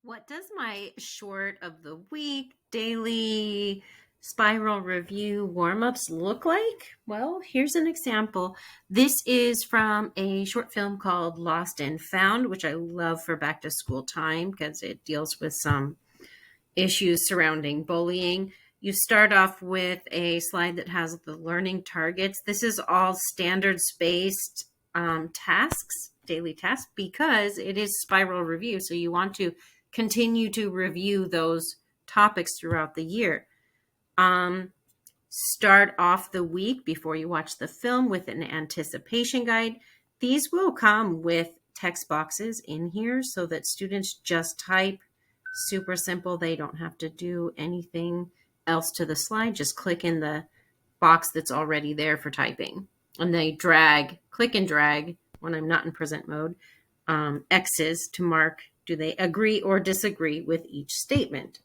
What does my short of the week, daily spiral review warm ups look like? Well, here's an example. This is from a short film called Lost and Found, which I love for back to school time because it deals with some issues surrounding bullying. You start off with a slide that has the learning targets. This is all standards based tasks, daily tasks, because it is spiral review. So you want to continue to review those topics throughout the year. Start off the week before you watch the film with an anticipation guide. These will come with text boxes in here so that students just type. Super simple. They don't have to do anything else to the slide. Just click in the box that's already there for typing. And they click and drag when I'm not in present mode, X's to mark do they agree or disagree with each statement.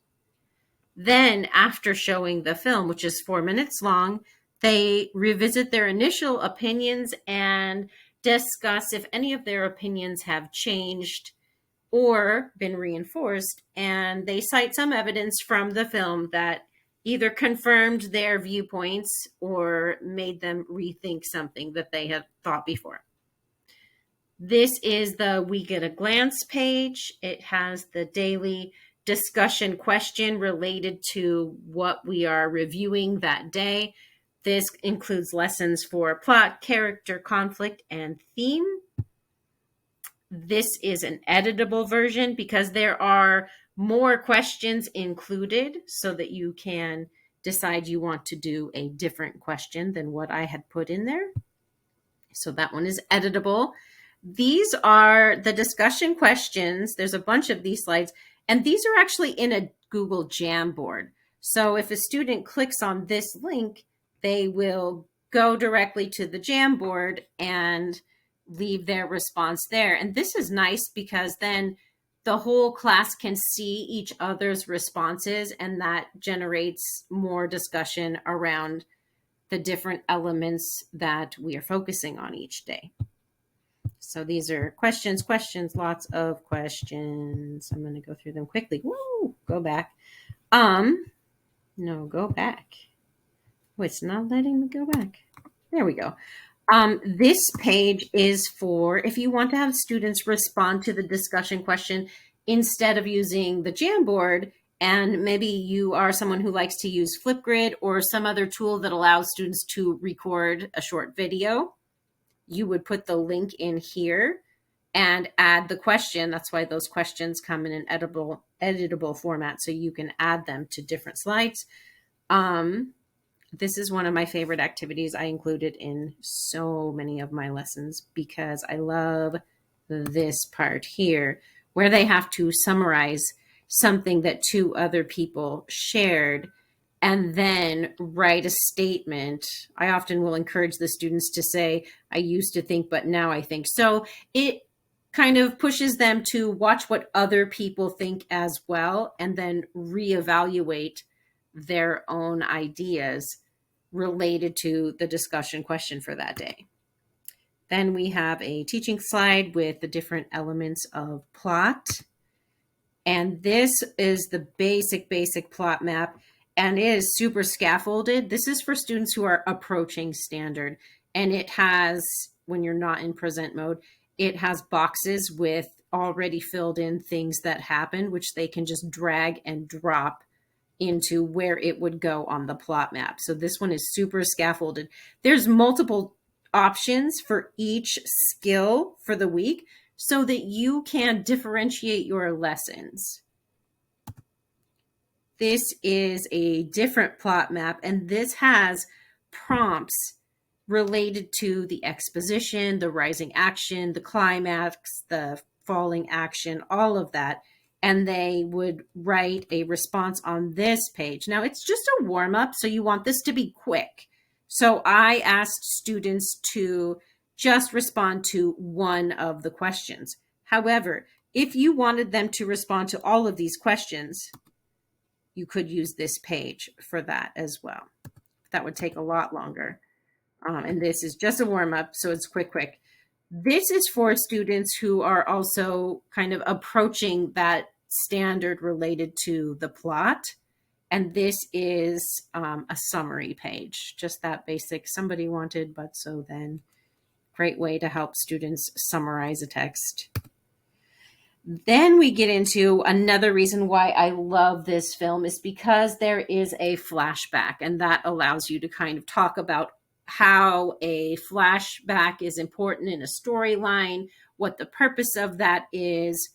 Then, after showing the film, which is 4 minutes long, they revisit their initial opinions and discuss if any of their opinions have changed or been reinforced. And they cite some evidence from the film that either confirmed their viewpoints or made them rethink something that they had thought before. This is the Week at a Glance page. It has the daily discussion question related to what we are reviewing that day. This includes lessons for plot, character, conflict, and theme. This is an editable version because there are more questions included so that you can decide you want to do a different question than what I had put in there. So that one is editable. These are the discussion questions. There's a bunch of these slides, and these are actually in a Google Jamboard. So if a student clicks on this link, they will go directly to the Jamboard and leave their response there. And this is nice because then the whole class can see each other's responses, and that generates more discussion around the different elements that we are focusing on each day. So these are questions, lots of questions. I'm going to go through them quickly. Woo, go back. No, go back. Oh, it's not letting me go back. There we go. This page is for if you want to have students respond to the discussion question instead of using the Jamboard, and maybe you are someone who likes to use Flipgrid or some other tool that allows students to record a short video. You would put the link in here and add the question. That's why those questions come in an editable format, so you can add them to different slides. This is one of my favorite activities. I include it in so many of my lessons because I love this part here where they have to summarize something that two other people shared and then write a statement. I often will encourage the students to say, I used to think, but now I think. So it kind of pushes them to watch what other people think as well, and then reevaluate their own ideas related to the discussion question for that day. Then we have a teaching slide with the different elements of plot. And this is the basic plot map, and it is super scaffolded. This is for students who are approaching standard. And it has, when you're not in present mode, it has boxes with already filled in things that happen, which they can just drag and drop into where it would go on the plot map. So this one is super scaffolded. There's multiple options for each skill for the week so that you can differentiate your lessons. This is a different plot map, and this has prompts related to the exposition, the rising action, the climax, the falling action, all of that. And they would write a response on this page. Now, it's just a warm-up, so you want this to be quick. So I asked students to just respond to one of the questions. However, if you wanted them to respond to all of these questions, you could use this page for that as well. That would take a lot longer. And this is just a warm-up, so it's quick. This is for students who are also kind of approaching that standard related to the plot. And this is a summary page, just that basic somebody wanted, but so then. Great way to help students summarize a text. Then we get into another reason why I love this film is because there is a flashback, and that allows you to kind of talk about how a flashback is important in a storyline, what the purpose of that is,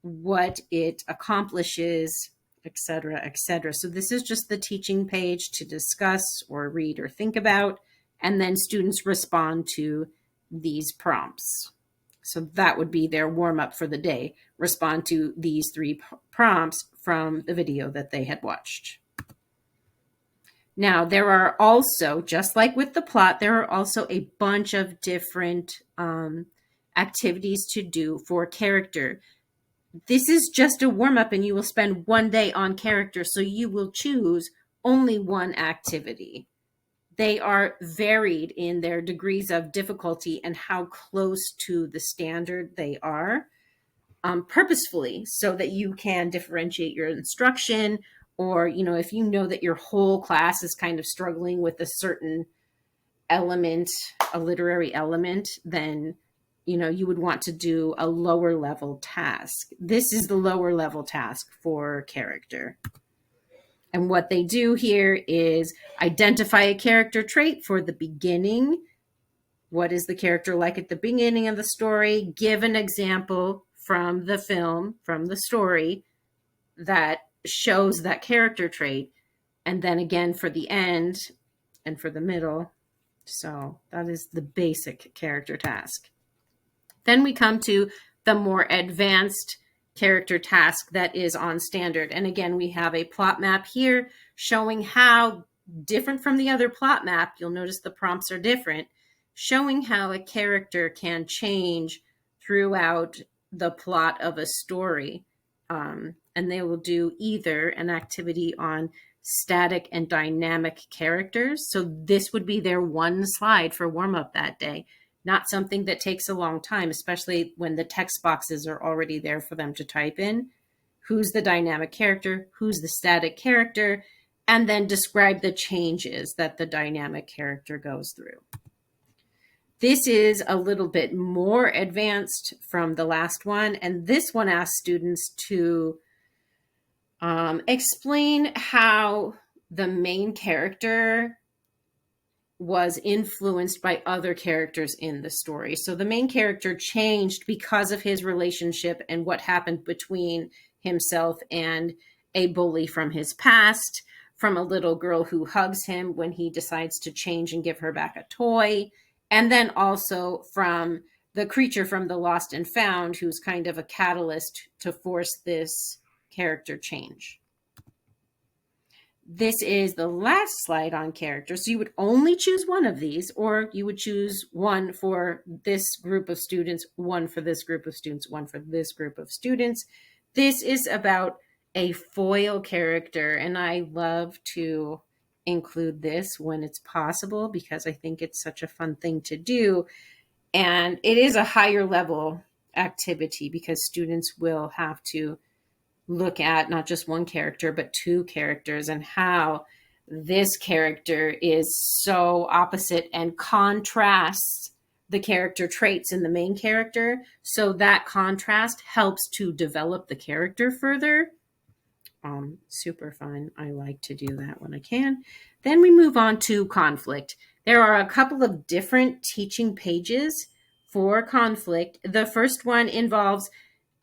what it accomplishes, etc., etc. So this is just the teaching page to discuss or read or think about, and then students respond to these prompts. So that would be their warm-up for the day. Respond to these 3 prompts from the video that they had watched. Now, there are also, just like with the plot, there are also a bunch of different activities to do for character. This is just a warm-up, and you will spend 1 day on character, so you will choose only one activity. They are varied in their degrees of difficulty and how close to the standard they are, purposefully, so that you can differentiate your instruction, or, you know, if you know that your whole class is kind of struggling with a certain element, a literary element, then, you know, you would want to do a lower level task. This is the lower level task for character. And what they do here is identify a character trait for the beginning. What is the character like at the beginning of the story? Give an example from the film, from the story, that shows that character trait. And then again for the end and for the middle. So that is the basic character task. Then we come to the more advanced character task that is on standard. And again, we have a plot map here showing how different from the other plot map. You'll notice the prompts are different, showing how a character can change throughout the plot of a story. And they will do either an activity on static and dynamic characters. So this would be their 1 slide for warm up that day. Not something that takes a long time, especially when the text boxes are already there for them to type in. Who's the dynamic character? Who's the static character? And then describe the changes that the dynamic character goes through. This is a little bit more advanced from the last one. And this one asks students to explain how the main character was influenced by other characters in the story. So the main character changed because of his relationship and what happened between himself and a bully from his past, from a little girl who hugs him when he decides to change and give her back a toy, and then also from the creature from the Lost and Found, who's kind of a catalyst to force this character change. This is the last slide on character. So you would only choose one of these, or you would choose one for this group of students, one for this group of students, one for this group of students. This is about a foil character, and I love to include this when it's possible because I think it's such a fun thing to do. And it is a higher level activity because students will have to look at not just one character, but 2 characters and how this character is so opposite and contrasts the character traits in the main character. So that contrast helps to develop the character further. Super fun. I like to do that when I can. Then we move on to conflict. There are a couple of different teaching pages for conflict. The first one involves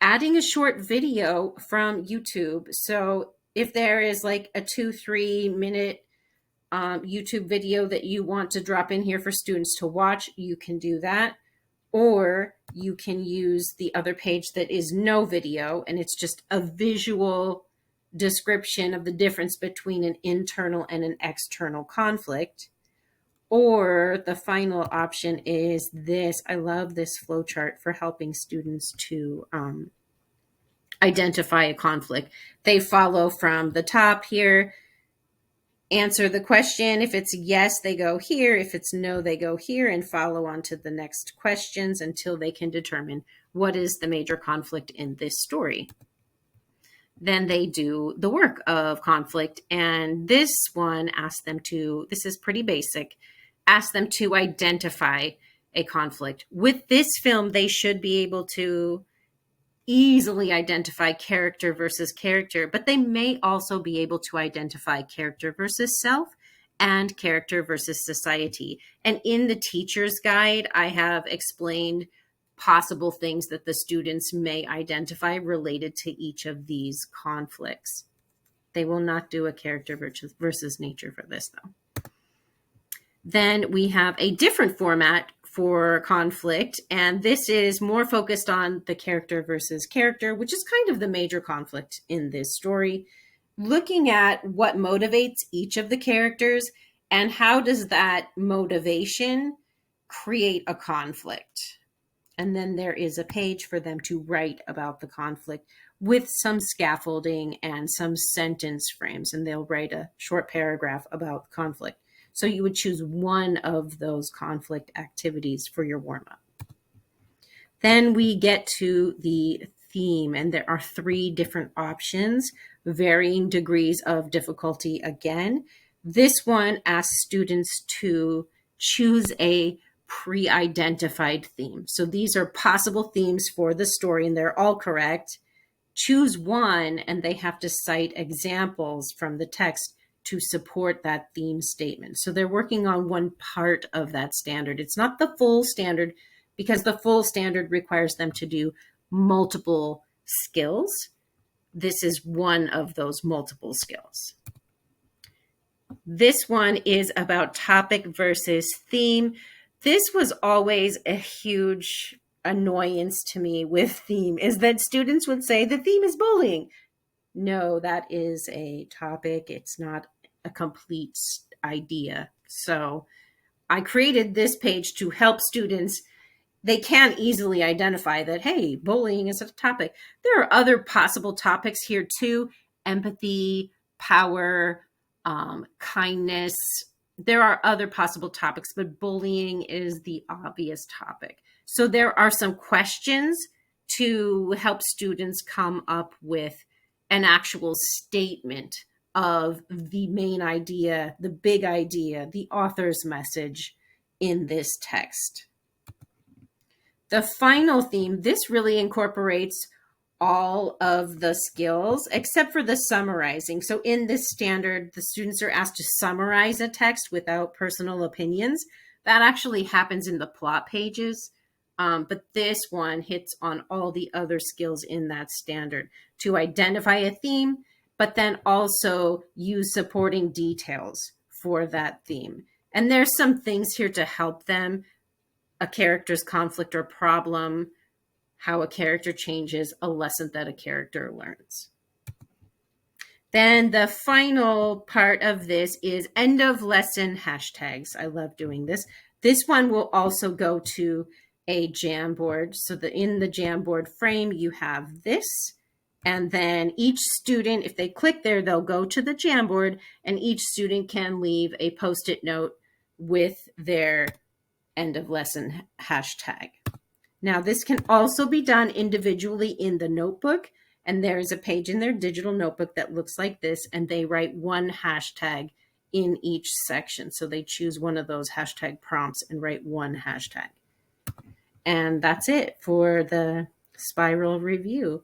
adding a short video from YouTube. So if there is like a 2-3 minute YouTube video that you want to drop in here for students to watch, you can do that. Or you can use the other page that is no video, and it's just a visual description of the difference between an internal and an external conflict. Or the final option is this. I love this flowchart for helping students to identify a conflict. They follow from the top here, answer the question. If it's yes, they go here. If it's no, they go here and follow on to the next questions until they can determine what is the major conflict in this story. then they do the work of conflict. And this one asks them to, this is pretty basic, ask them to identify a conflict. With this film, they should be able to easily identify character versus character, but they may also be able to identify character versus self and character versus society. And in the teacher's guide, I have explained possible things that the students may identify related to each of these conflicts. They will not do a character versus nature for this, though. Then we have a different format for conflict, and this is more focused on the character versus character, which is kind of the major conflict in this story, looking at what motivates each of the characters and how does that motivation create a conflict. And then there is a page for them to write about the conflict with some scaffolding and some sentence frames, and they'll write a short paragraph about conflict. So you would choose one of those conflict activities for your warm-up. Then we get to the theme, and there are 3 different options, varying degrees of difficulty again. This one asks students to choose a pre-identified theme. So these are possible themes for the story, and they're all correct. Choose one, and they have to cite examples from the text to support that theme statement. So they're working on one part of that standard. It's not the full standard, because the full standard requires them to do multiple skills. This is one of those multiple skills. This one is about topic versus theme. This was always a huge annoyance to me with theme, is that students would say the theme is bullying. No, that is a topic. It's not a complete idea. So I created this page to help students. They can easily identify that, hey, bullying is a topic. There are other possible topics here too: empathy, power, kindness. There are other possible topics, but bullying is the obvious topic. So there are some questions to help students come up with an actual statement of the main idea, the big idea, the author's message in this text. The final theme, this really incorporates all of the skills except for the summarizing. So in this standard, the students are asked to summarize a text without personal opinions. That actually happens in the plot pages. But this one hits on all the other skills in that standard to identify a theme, but then also use supporting details for that theme. And there's some things here to help them: a character's conflict or problem, how a character changes, a lesson that a character learns. Then the final part of this is end of lesson hashtags. I love doing this. This one will also go to a Jamboard. So in the Jamboard frame, you have this, and then each student, if they click there, they'll go to the Jamboard, and each student can leave a Post-it note with their end of lesson hashtag. Now, this can also be done individually in the notebook, and there is a page in their digital notebook that looks like this, and they write one hashtag in each section. So they choose one of those hashtag prompts and write one hashtag. And that's it for the spiral review.